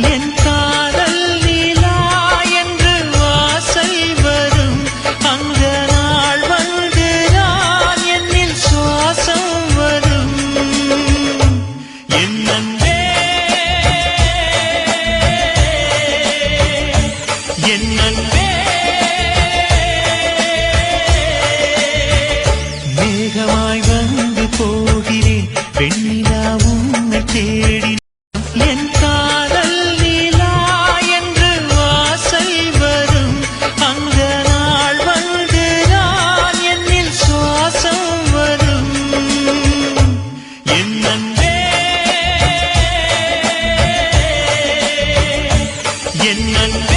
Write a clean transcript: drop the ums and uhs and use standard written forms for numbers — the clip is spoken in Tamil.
என் காதல் லீலா என்று வாசல் வரும் அந்த நாள் வந்து நான் என்னில் சுவாசம் வரும் என் அன்பே என் அன்பே மேகமாய் வந்து போகிறேன் வெண்ணிலா உன்னை தேடி என் காதல் லீலா என்று வாசல் வரும் அந்த நாள் வந்து நான் என்னில் சுவாசம் வரும் என் அன்பே என் அன்பே